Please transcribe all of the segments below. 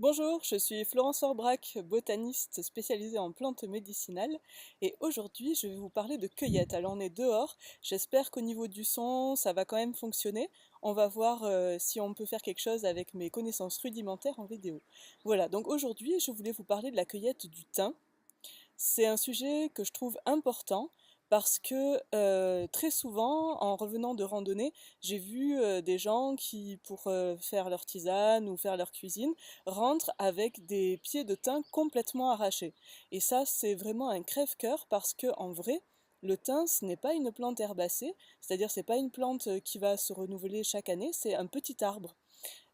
Bonjour, je suis Florence Orbrac, botaniste spécialisée en plantes médicinales et aujourd'hui je vais vous parler de cueillette. Alors on est dehors, j'espère qu'au niveau du son ça va quand même fonctionner. On va voir si on peut faire quelque chose avec mes connaissances rudimentaires en vidéo. Voilà, donc aujourd'hui je voulais vous parler de la cueillette du thym. C'est un sujet que je trouve important parce que très souvent, en revenant de randonnée, j'ai vu des gens qui, pour faire leur tisane ou faire leur cuisine, rentrent avec des pieds de thym complètement arrachés. Et ça, c'est vraiment un crève-cœur parce que, en vrai, le thym, ce n'est pas une plante herbacée, c'est-à-dire c'est pas une plante qui va se renouveler chaque année, c'est un petit arbre.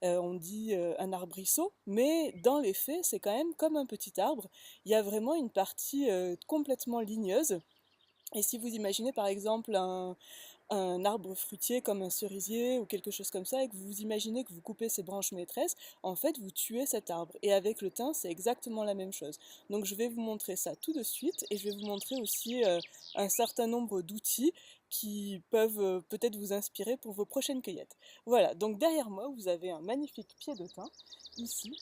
On dit un arbrisseau, mais dans les faits, c'est quand même comme un petit arbre. Il y a vraiment une partie complètement ligneuse. Et si vous imaginez par exemple un arbre fruitier comme un cerisier ou quelque chose comme ça, et que vous imaginez que vous coupez ses branches maîtresses, en fait vous tuez cet arbre. Et avec le thym, c'est exactement la même chose. Donc je vais vous montrer ça tout de suite, et je vais vous montrer aussi un certain nombre d'outils qui peuvent peut-être vous inspirer pour vos prochaines cueillettes. Voilà, donc derrière moi, vous avez un magnifique pied de thym, ici,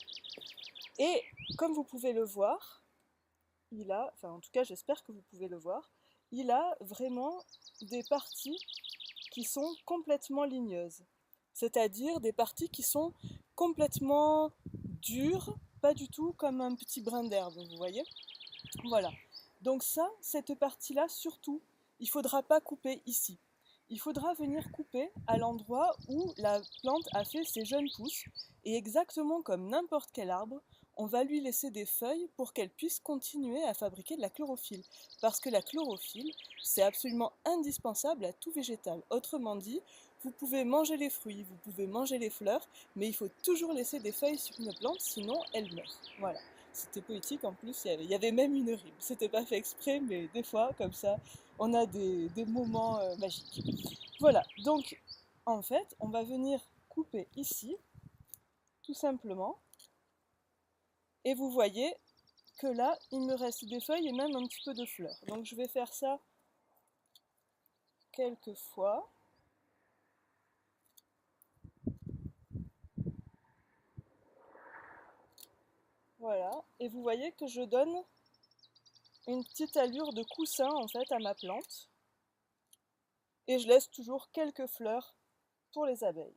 et comme vous pouvez le voir, il a, enfin en tout cas j'espère que vous pouvez le voir, il a vraiment des parties qui sont complètement ligneuses. C'est-à-dire des parties qui sont complètement dures, pas du tout comme un petit brin d'herbe, vous voyez? Voilà. Donc ça, cette partie-là, surtout, il ne faudra pas couper ici. Il faudra venir couper à l'endroit où la plante a fait ses jeunes pousses. Et exactement comme n'importe quel arbre, on va lui laisser des feuilles pour qu'elle puisse continuer à fabriquer de la chlorophylle. Parce que la chlorophylle, c'est absolument indispensable à tout végétal. Autrement dit, vous pouvez manger les fruits, vous pouvez manger les fleurs, mais il faut toujours laisser des feuilles sur une plante, sinon elle meurt. Voilà. C'était poétique en plus, il y avait même une rime. C'était pas fait exprès, mais des fois, comme ça, on a des moments magiques. Voilà, donc en fait, on va venir couper ici, tout simplement. Et vous voyez que là, il me reste des feuilles et même un petit peu de fleurs. Donc je vais faire ça quelques fois. Voilà, et vous voyez que je donne une petite allure de coussin en fait à ma plante. Et je laisse toujours quelques fleurs pour les abeilles.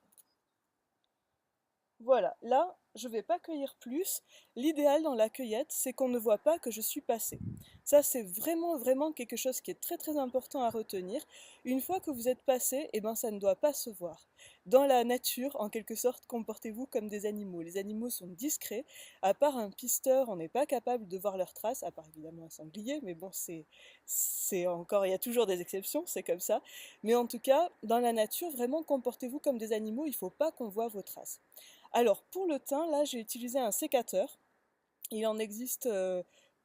Voilà, là, je ne vais pas cueillir plus. L'idéal dans la cueillette, c'est qu'on ne voit pas que je suis passée. Ça, c'est vraiment quelque chose qui est très important à retenir. Une fois que vous êtes passé, eh ben, ça ne doit pas se voir. Dans la nature, en quelque sorte, comportez-vous comme des animaux. Les animaux sont discrets. À part un pisteur, on n'est pas capable de voir leurs traces, à part évidemment un sanglier, mais bon, c'est encore, il y a toujours des exceptions, c'est comme ça. Mais en tout cas, dans la nature, vraiment, comportez-vous comme des animaux, il ne faut pas qu'on voit vos traces. Alors pour le thym, là j'ai utilisé un sécateur. Il en existe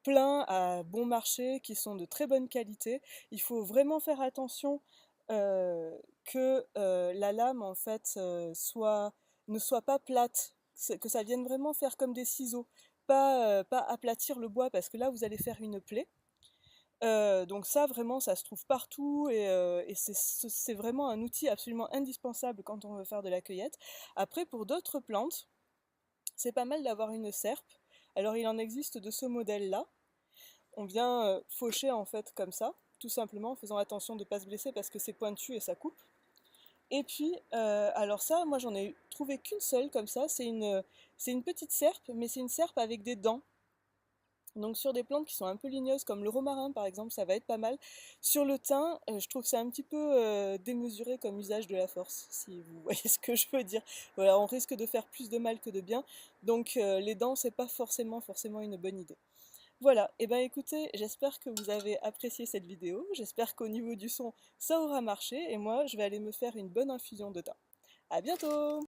plein à bon marché qui sont de très bonne qualité. Il faut vraiment faire attention que la lame en fait ne soit pas plate, que ça vienne vraiment faire comme des ciseaux, pas aplatir le bois parce que là vous allez faire une plaie. Donc ça vraiment ça se trouve partout et c'est vraiment un outil absolument indispensable quand on veut faire de la cueillette. Après pour d'autres plantes, c'est pas mal d'avoir une serpe. Alors il en existe de ce modèle-là. On vient faucher en fait comme ça, tout simplement en faisant attention de ne pas se blesser parce que c'est pointu et ça coupe. Et puis, alors ça, moi j'en ai trouvé qu'une seule comme ça, c'est une petite serpe, mais c'est une serpe avec des dents. Donc sur des plantes qui sont un peu ligneuses comme le romarin par exemple, ça va être pas mal. Sur le thym, je trouve que c'est un petit peu démesuré comme usage de la force, si vous voyez ce que je veux dire. Voilà, on risque de faire plus de mal que de bien, donc les dents c'est pas forcément une bonne idée. Voilà, et ben écoutez, j'espère que vous avez apprécié cette vidéo, j'espère qu'au niveau du son ça aura marché, et moi je vais aller me faire une bonne infusion de thym. À bientôt!